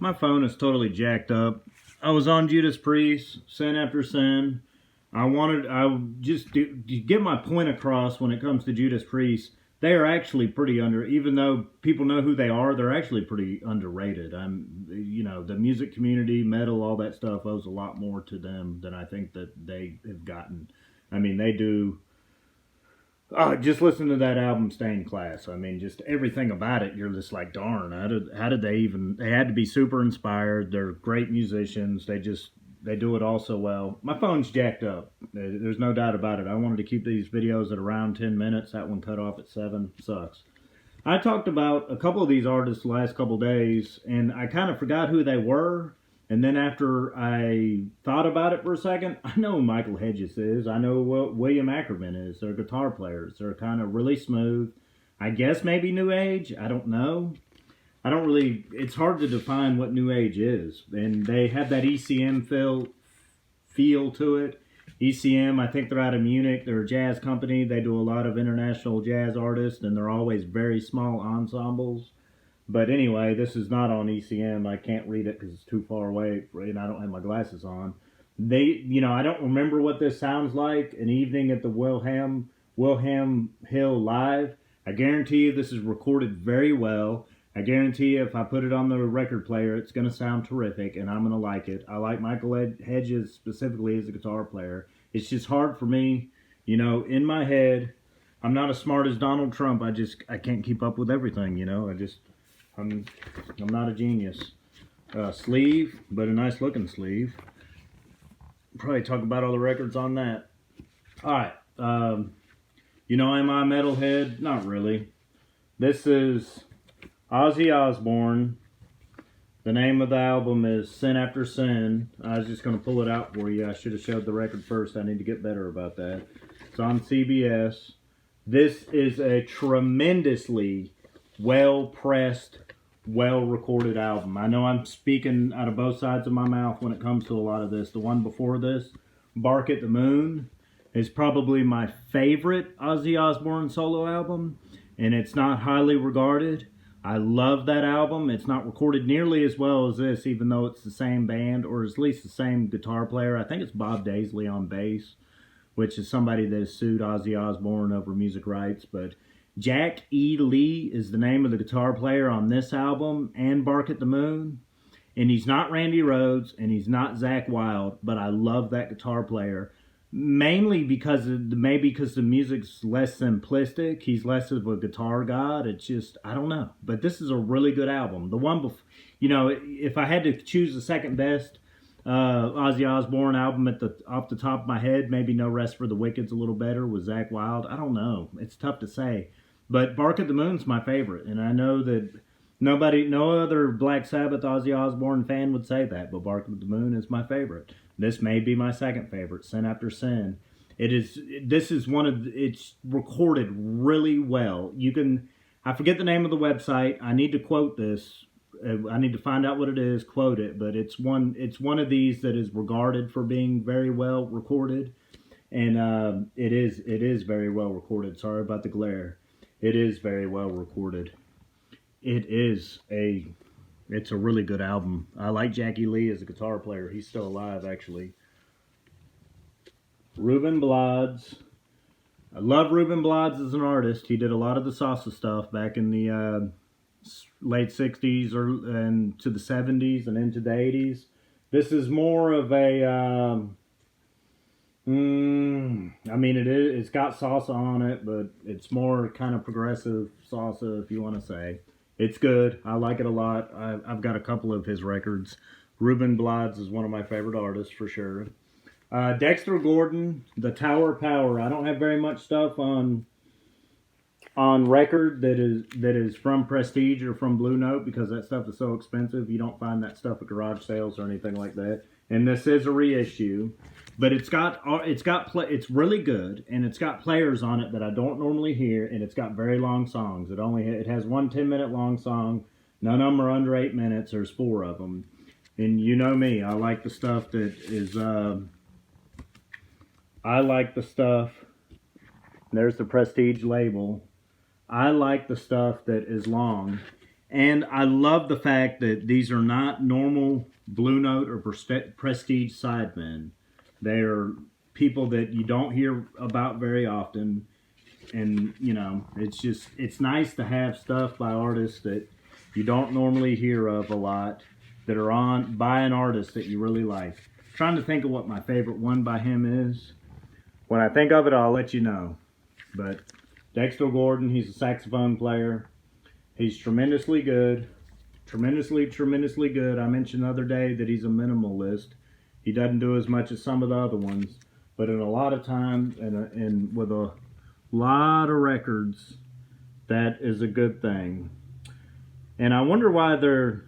My phone is totally jacked up. I was on Judas Priest, Sin After Sin. I just to get my point across when it comes to Judas Priest. They are actually pretty even though people know who they are, they're actually pretty underrated. The music community, metal, all that stuff owes a lot more to them than I think that they have gotten. I mean, they do. Just listen to that album, Stained Class. I mean, just everything about it, you're just like, darn, how did they even, they had to be super inspired. They're great musicians. They do it all so well. My phone's jacked up. There's no doubt about it. I wanted to keep these videos at around 10 minutes. That one cut off at 7. Sucks. I talked about a couple of these artists the last couple days, and I kind of forgot who they were. And then after I thought about it for a second, I know who Michael Hedges is. I know what William Ackerman is. They're guitar players. They're kind of really smooth. I guess maybe New Age. I don't know. It's hard to define what New Age is. And they have that ECM feel to it. ECM, I think they're out of Munich. They're a jazz company. They do a lot of international jazz artists, and they're always very small ensembles. But anyway, this is not on ECM. I can't read it because it's too far away, and I don't have my glasses on. I don't remember what this sounds like. An evening at the Wilhelm Hill Live. I guarantee you this is recorded very well. I guarantee you if I put it on the record player, it's going to sound terrific, and I'm going to like it. I like Michael Hedges specifically as a guitar player. It's just hard for me, in my head. I'm not as smart as Donald Trump. I can't keep up with everything, I'm not a genius. Sleeve, but a nice looking sleeve. Probably talk about all the records on that. Alright. Am I a metalhead? Not really. This is Ozzy Osbourne. The name of the album is Sin After Sin. I was just going to pull it out for you. I should have showed the record first. I need to get better about that. It's on CBS. This is a tremendously well-pressed, well-recorded album. I know I'm speaking out of both sides of my mouth when it comes to a lot of this. The one before this, Bark at the Moon, is probably my favorite Ozzy Osbourne solo album, and it's not highly regarded. I love that album. It's not recorded nearly as well as this, even though it's the same band, or at least the same guitar player. I think it's Bob Daisley on bass, which is somebody that has sued Ozzy Osbourne over music rights, but Jack E. Lee is the name of the guitar player on this album and Bark at the Moon. And he's not Randy Rhoads and he's not Zakk Wylde, but I love that guitar player. Mainly because the music's less simplistic. He's less of a guitar god. It's just, I don't know. But this is a really good album. The one before, if I had to choose the second best Ozzy Osbourne album off the top of my head, maybe No Rest for the Wicked's a little better with Zakk Wylde. I don't know. It's tough to say. But Bark at the Moon's my favorite, and I know that no other Black Sabbath Ozzy Osbourne fan would say that, but Bark at the Moon is my favorite. This may be my second favorite, Sin After Sin. It's recorded really well. I forget the name of the website. I need to quote this. I need to find out what it is, quote it, but it's one of these that is regarded for being very well recorded, and it is very well recorded. Sorry about the glare. It is very well recorded. It's a really good album. I like Jackie Lee as a guitar player. He's still alive, actually. Ruben Blades. I love Ruben Blades as an artist. He did a lot of the salsa stuff back in the late 60s and to the 70s and into the 80s. This is more of a... it's got salsa on it, but it's more kind of progressive salsa, if you want to say. It's good. I like it a lot. I've got a couple of his records. Ruben Blades is one of my favorite artists for sure. DGordan, The Tower of Power. I don't have very much stuff on record that is from Prestige or from Blue Note because that stuff is so expensive. You don't find that stuff at garage sales or anything like that. And this is a reissue, but it's really good, and it's got players on it that I don't normally hear, and it's got very long songs. It has one 10-minute long song. None of them are under 8 minutes. There's 4 of them, and you know me. I like the stuff that is. I like the stuff. There's the Prestige label. I like the stuff that is long. And I love the fact that these are not normal Blue Note or Prestige sidemen. They are people that you don't hear about very often. And, you know, it's nice to have stuff by artists that you don't normally hear of a lot, that are on by an artist that you really like. I'm trying to think of what my favorite one by him is. When I think of it, I'll let you know. But DGordan, he's a saxophone player. He's tremendously good. Tremendously good. I mentioned the other day that he's a minimalist. He doesn't do as much as some of the other ones. But in a lot of times, and with a lot of records, that is a good thing. And I wonder why they're...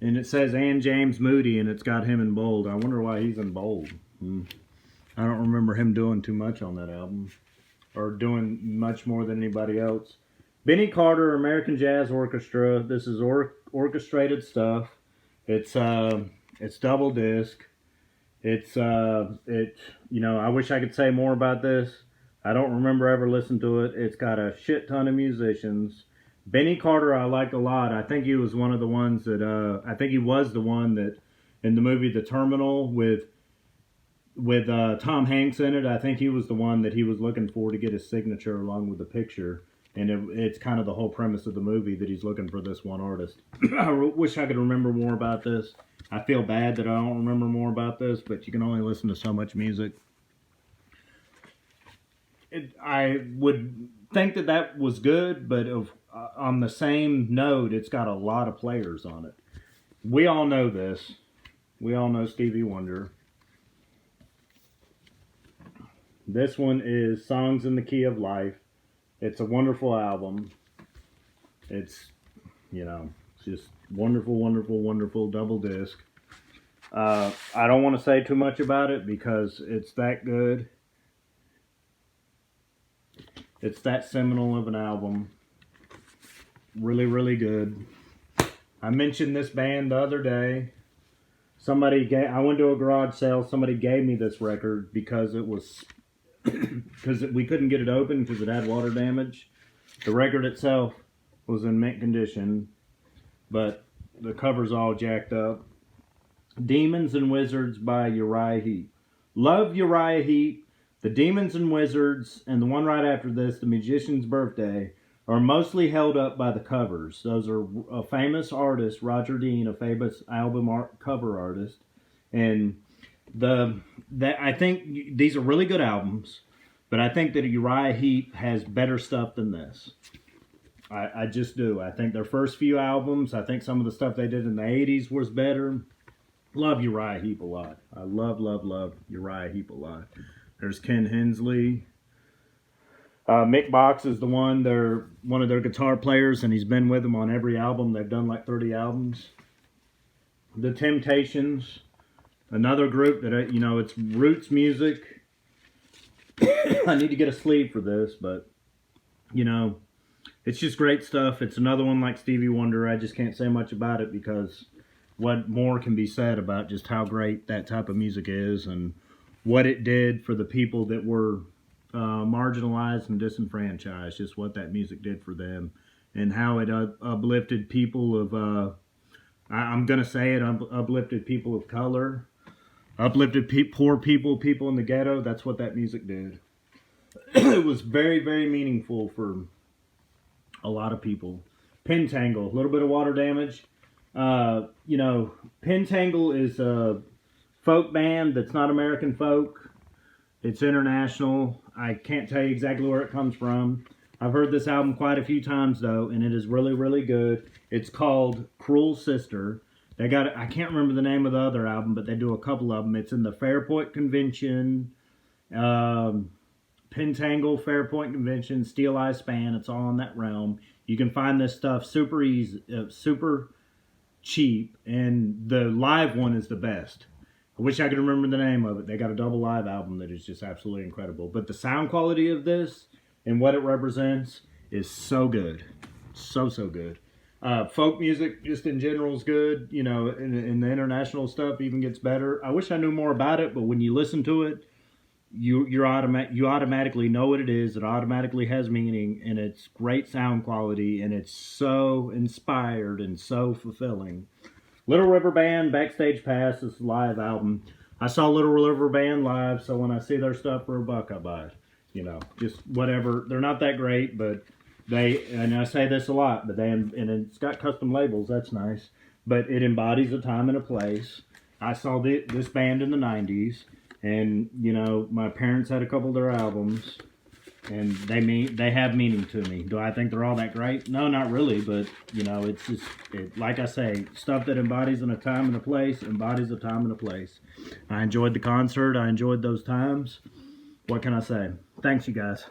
And it says and James Moody, and it's got him in bold. I wonder why he's in bold. I don't remember him doing too much on that album, or doing much more than anybody else. Benny Carter, American Jazz Orchestra. This is orchestrated stuff. It's double disc. You know, I wish I could say more about this. I don't remember ever listening to it. It's got a shit ton of musicians. Benny Carter I like a lot. I think he was one of the ones that, I think he was the one that, in the movie The Terminal with Tom Hanks in it, I think he was the one that he was looking for to get his signature along with the picture. And it's kind of the whole premise of the movie, that he's looking for this one artist. I wish I could remember more about this. I feel bad that I don't remember more about this, but you can only listen to so much music. I would think that was good, but on the same note, it's got a lot of players on it. We all know this. We all know Stevie Wonder. This one is Songs in the Key of Life. It's a wonderful album. It's, you know, just wonderful double disc. I don't want to say too much about it because it's that good. It's that seminal of an album. Really good. I mentioned this band the other day. I went to a garage sale. Somebody gave me this record because it was... because we couldn't get it open because it had water damage. The record itself was in mint condition, but the cover's all jacked up. Demons and Wizards by UriahHeep. Love UriahHeep. The Demons and Wizards, and the one right after this, The Magician's Birthday, are mostly held up by the covers. Those are a famous artist, Roger Dean, a famous album cover artist, and I think these are really good albums, but I think that UriahHeep has better stuff than this. I just do. I think their first few albums, I think some of the stuff they did in the 80s was better. Love UriahHeep a lot. I love UriahHeep a lot. There's Ken Hensley. Mick Box is one of their guitar players, and he's been with them on every album. They've done like 30 albums. The Temptations. Another group that, you know, it's roots music. I need to get a sleeve for this, but, you know, it's just great stuff. It's another one like Stevie Wonder. I just can't say much about it because what more can be said about just how great that type of music is and what it did for the people that were marginalized and disenfranchised, just what that music did for them and how it uplifted people of, I'm going to say it, uplifted people of color. Uplifted poor people in the ghetto. That's what that music did. It was very meaningful for a lot of people. Pentangle, a little bit of water damage. You know, Pentangle is a folk band that's not American folk. It's international. I can't tell you exactly where it comes from. I've heard this album quite a few times though, and it is really good. It's called Cruel Sister. They got, I can't remember the name of the other album, but they do a couple of them. It's in the Fairport Convention, Pentangle, Fairport Convention, Steel Eye Span. It's all in that realm. You can find this stuff super easy, super cheap, and the live one is the best. I wish I could remember the name of it. They got a double live album that is just absolutely incredible. But the sound quality of this and what it represents is so good. So good. Folk music just in general is good, you know, and the international stuff even gets better. I wish I knew more about it, but when you listen to it, you automatically know what it is. It automatically has meaning, and it's great sound quality, and it's so inspired and so fulfilling. Little River Band, Backstage Pass, is a live album. I saw Little River Band live, so when I see their stuff for $1, I buy it. You know, just whatever. They're not that great, but and I say this a lot, but and it's got custom labels. That's nice, but it embodies a time and a place. I saw this band in the '90s, and you know, my parents had a couple of their albums, and they have meaning to me. Do I think they're all that great? No, not really, but you know, it's just like I say, stuff that embodies in a time and a place embodies a time and a place. I enjoyed the concert. I enjoyed those times. What can I say? Thanks, you guys.